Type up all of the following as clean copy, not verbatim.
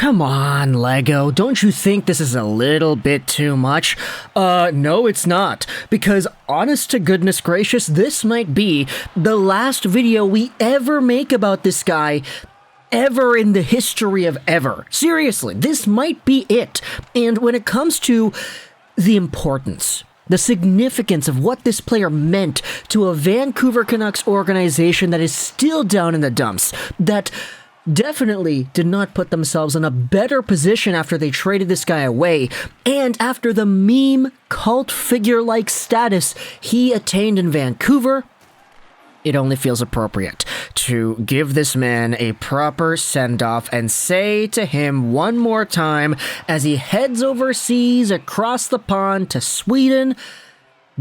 Come on, Lego, don't you think this is a little bit too much? No, it's not, because honest to goodness gracious, this might be the last video we ever make about this guy ever in the history of ever. Seriously, this might be it. And when it comes to the importance, the significance of what this player meant to a Vancouver Canucks organization that is still down in the dumps, that definitely did not put themselves in a better position after they traded this guy away, and after the meme cult figure-like status he attained in Vancouver, it only feels appropriate to give this man a proper send-off and say to him one more time as he heads overseas across the pond to Sweden,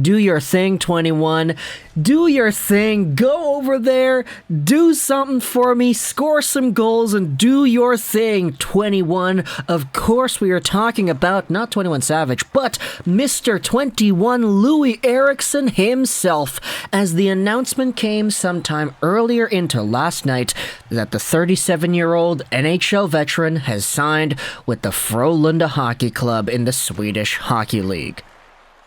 do your thing, 21. Do your thing. Go over there. Do something for me. Score some goals and do your thing, 21. Of course, we are talking about not 21 Savage, but Mr. 21 Loui Eriksson himself, as the announcement came sometime earlier into last night that the 37-year-old NHL veteran has signed with the FROLUNDA Hockey Club in the Swedish Hockey League.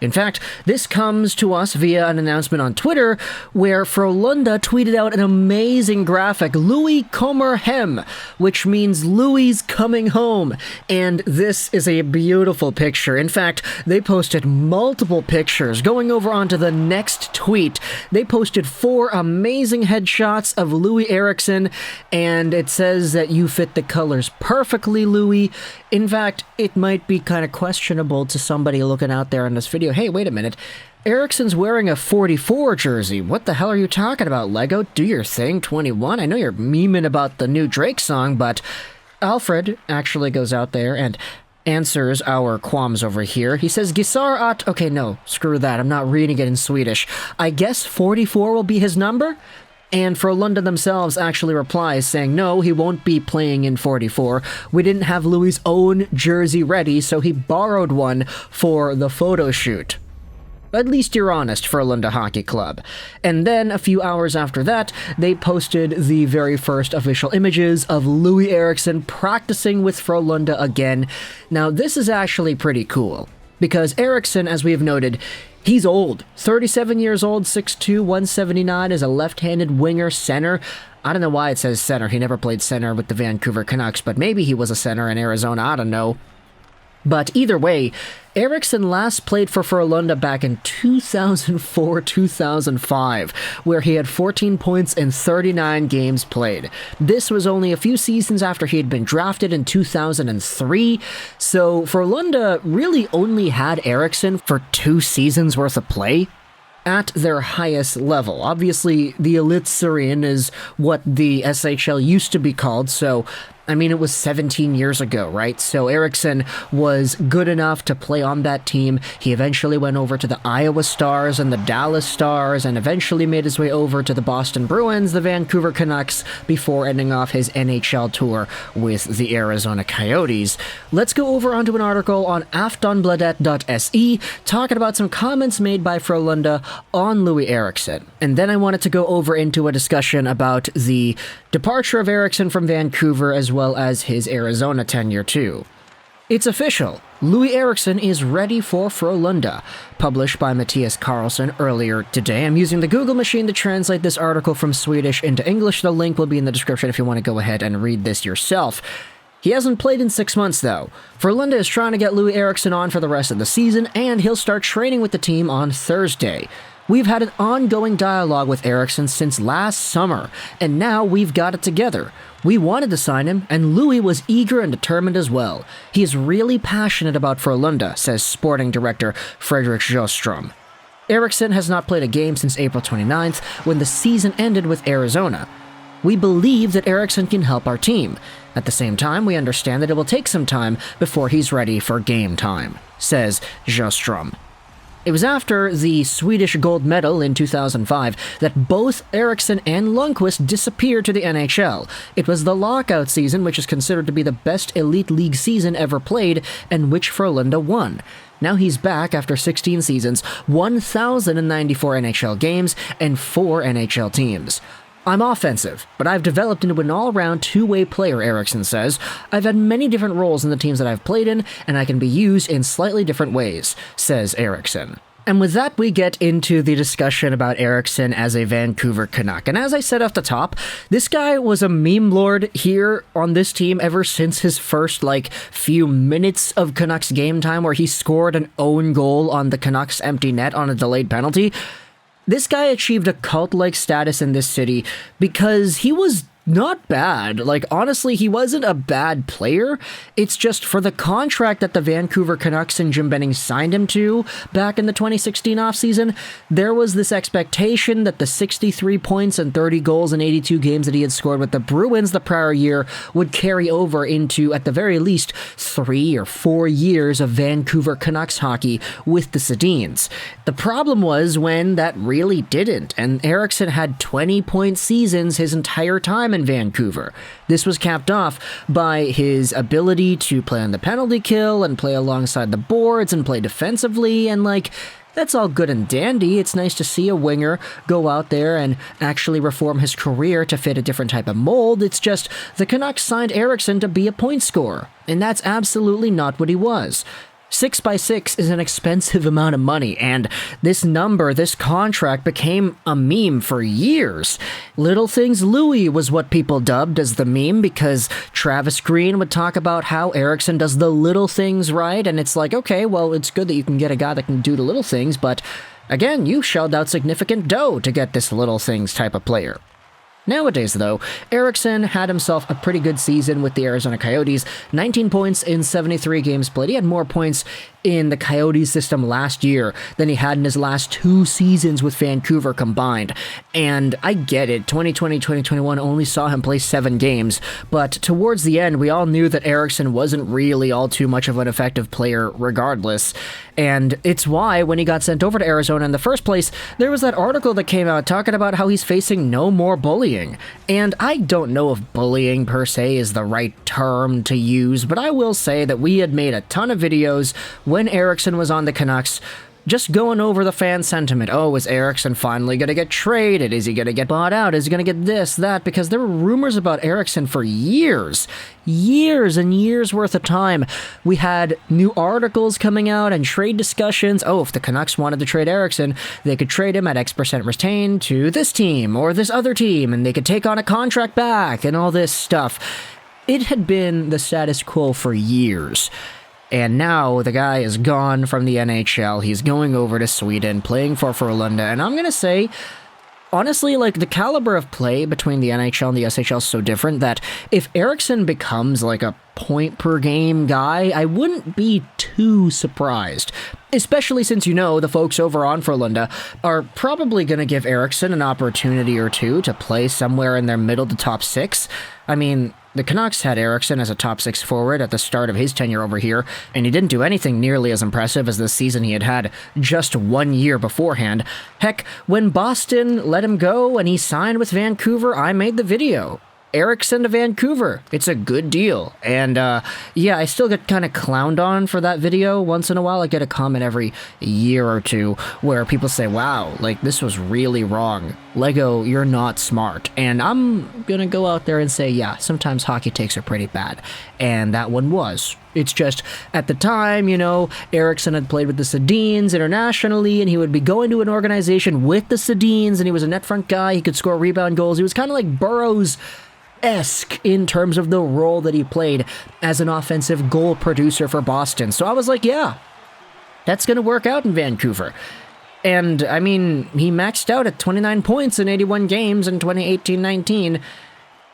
In fact, this comes to us via an announcement on Twitter where Frolunda tweeted out an amazing graphic, Loui kommer hem, which means Louie's coming home. And this is a beautiful picture. In fact, they posted multiple pictures. Going over onto the next tweet, they posted 4 amazing headshots of Loui Eriksson, and it says that you fit the colors perfectly, Loui. In fact, it might be kind of questionable to somebody looking out there in this video. Hey, wait a minute. Eriksson's wearing a 44 jersey. What the hell are you talking about, Lego? Do your thing, 21. I know you're memeing about the new Drake song, but Alfred actually goes out there and answers our qualms over here. He says, Gissar at... Okay, no, screw that. I'm not reading it in Swedish. I guess 44 will be his number? And Frolunda themselves actually replies saying, no, he won't be playing in 44. We didn't have Louis's own jersey ready, so he borrowed one for the photo shoot. At least you're honest, Frolunda Hockey Club. And then, a few hours after that, they posted the very first official images of Loui Eriksson practicing with Frolunda again. Now, this is actually pretty cool, because Eriksson, as we have noted, he's old. 37 years old, 6'2", 179, is a left-handed winger center. I don't know why it says center. He never played center with the Vancouver Canucks, but maybe he was a center in Arizona. I don't know. But either way, Eriksson last played for Frolunda back in 2004-2005, where he had 14 points in 39 games played. This was only a few seasons after he had been drafted in 2003, so Frolunda really only had Eriksson for 2 seasons worth of play at their highest level. Obviously, the Elitserien is what the SHL used to be called, so I mean, it was 17 years ago, right? So Eriksson was good enough to play on that team. He eventually went over to the Iowa Stars and the Dallas Stars, and eventually made his way over to the Boston Bruins, the Vancouver Canucks, before ending off his NHL tour with the Arizona Coyotes. Let's go over onto an article on aftonbladet.se talking about some comments made by Frolunda on Loui Eriksson. And then I wanted to go over into a discussion about the departure of Eriksson from Vancouver as well as his Arizona tenure too. It's official. Loui Eriksson is ready for Frolunda, published by Matthias Karlsson earlier today. I'm using the Google machine to translate this article from Swedish into English. The link will be in the description if you want to go ahead and read this yourself. He hasn't played in 6 months, though. Frolunda is trying to get Loui Eriksson on for the rest of the season, and he'll start training with the team on Thursday. We've had an ongoing dialogue with Eriksson since last summer, and now we've got it together. We wanted to sign him, and Loui was eager and determined as well. He is really passionate about Frolunda, says sporting director Fredrik Sjöström. Eriksson has not played a game since April 29th, when the season ended with Arizona. We believe that Eriksson can help our team. At the same time, we understand that it will take some time before he's ready for game time, says Sjöström. It was after the Swedish gold medal in 2005 that both Eriksson and Lundqvist disappeared to the NHL. It was the lockout season, which is considered to be the best elite league season ever played, and which Frolunda won. Now he's back after 16 seasons, 1,094 NHL games, and 4 NHL teams. I'm offensive, but I've developed into an all-around two-way player, Eriksson says. I've had many different roles in the teams that I've played in, and I can be used in slightly different ways, says Eriksson. And with that, we get into the discussion about Eriksson as a Vancouver Canuck. And as I said off the top, this guy was a meme lord here on this team ever since his first, few minutes of Canucks game time where he scored an own goal on the Canucks' empty net on a delayed penalty. This guy achieved a cult-like status in this city because he was not bad. Honestly, he wasn't a bad player. It's just for the contract that the Vancouver Canucks and Jim Benning signed him to back in the 2016 offseason, there was this expectation that the 63 points and 30 goals in 82 games that he had scored with the Bruins the prior year would carry over into, at the very least, 3 or 4 years of Vancouver Canucks hockey with the Sedins. The problem was when that really didn't, and Eriksson had 20-point seasons his entire time in Vancouver. This was capped off by his ability to play on the penalty kill and play alongside the boards and play defensively, and that's all good and dandy. It's nice to see a winger go out there and actually reform his career to fit a different type of mold. It's just the Canucks signed Eriksson to be a point scorer, and that's absolutely not what he was. 6x6 is an expensive amount of money, and this contract became a meme for years. Little Things Loui was what people dubbed as the meme because Travis Green would talk about how Eriksson does the little things right, and it's okay, well, it's good that you can get a guy that can do the little things, but again, you shelled out significant dough to get this little things type of player. Nowadays, though, Eriksson had himself a pretty good season with the Arizona Coyotes, 19 points in 73 games played. He had more points in the Coyotes system last year than he had in his last 2 seasons with Vancouver combined. And I get it, 2020-2021 only saw him play 7 games, but towards the end, we all knew that Eriksson wasn't really all too much of an effective player regardless. And it's why, when he got sent over to Arizona in the first place, there was that article that came out talking about how he's facing no more bullying. And I don't know if bullying per se is the right term to use, but I will say that we had made a ton of videos when Eriksson was on the Canucks, just going over the fan sentiment. Oh, is Eriksson finally going to get traded? Is he going to get bought out? Is he going to get this, that? Because there were rumors about Eriksson for years and years worth of time. We had new articles coming out and trade discussions. Oh, if the Canucks wanted to trade Eriksson, they could trade him at X% retained to this team or this other team, and they could take on a contract back and all this stuff. It had been the status quo for years. And now the guy is gone from the NHL. He's going over to Sweden, playing for Frölunda. And I'm going to say, honestly, the caliber of play between the NHL and the SHL is so different that if Eriksson becomes a point-per-game guy, I wouldn't be too surprised. Especially since the folks over on Frölunda are probably going to give Eriksson an opportunity or two to play somewhere in their middle to top 6. I mean, the Canucks had Eriksson as a top 6 forward at the start of his tenure over here, and he didn't do anything nearly as impressive as the season he had just 1 year beforehand. Heck, when Boston let him go and he signed with Vancouver, I made the video. Eriksson to Vancouver. It's a good deal. And I still get kind of clowned on for that video once in a while. I get a comment every year or two where people say, wow, this was really wrong. Lego, you're not smart. And I'm going to go out there and say, yeah, sometimes hockey takes are pretty bad. And that one was. It's just, at the time, Eriksson had played with the Sedins internationally, and he would be going to an organization with the Sedins, and he was a net front guy. He could score rebound goals. He was kind of like Burrows-esque in terms of the role that he played as an offensive goal producer for Boston. So I was like, yeah, that's going to work out in Vancouver. And, I mean, he maxed out at 29 points in 81 games in 2018-19.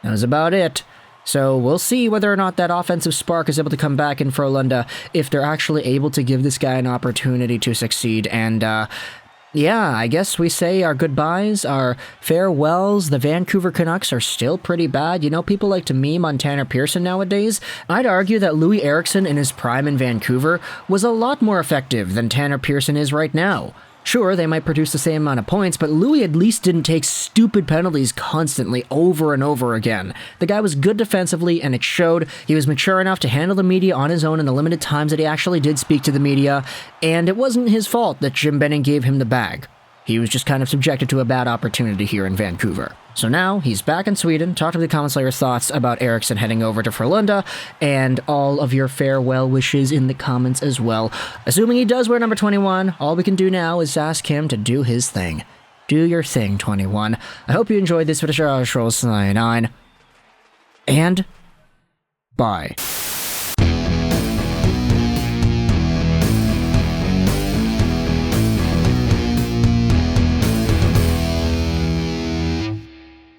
That was about it. So we'll see whether or not that offensive spark is able to come back in Frölunda, if they're actually able to give this guy an opportunity to succeed. And, I guess we say our goodbyes, our farewells. The Vancouver Canucks are still pretty bad. People like to meme on Tanner Pearson nowadays. I'd argue that Loui Eriksson in his prime in Vancouver was a lot more effective than Tanner Pearson is right now. Sure, they might produce the same amount of points, but Loui at least didn't take stupid penalties constantly over and over again. The guy was good defensively, and it showed. He was mature enough to handle the media on his own in the limited times that he actually did speak to the media, and it wasn't his fault that Jim Benning gave him the bag. He was just kind of subjected to a bad opportunity here in Vancouver. So now he's back in Sweden. Talk to the comment slayer's thoughts about Eriksson heading over to FROLUNDA, and all of your farewell wishes in the comments as well. Assuming he does wear number 21, all we can do now is ask him to do his thing. Do your thing, 21. I hope you enjoyed this video, Juraj, and bye.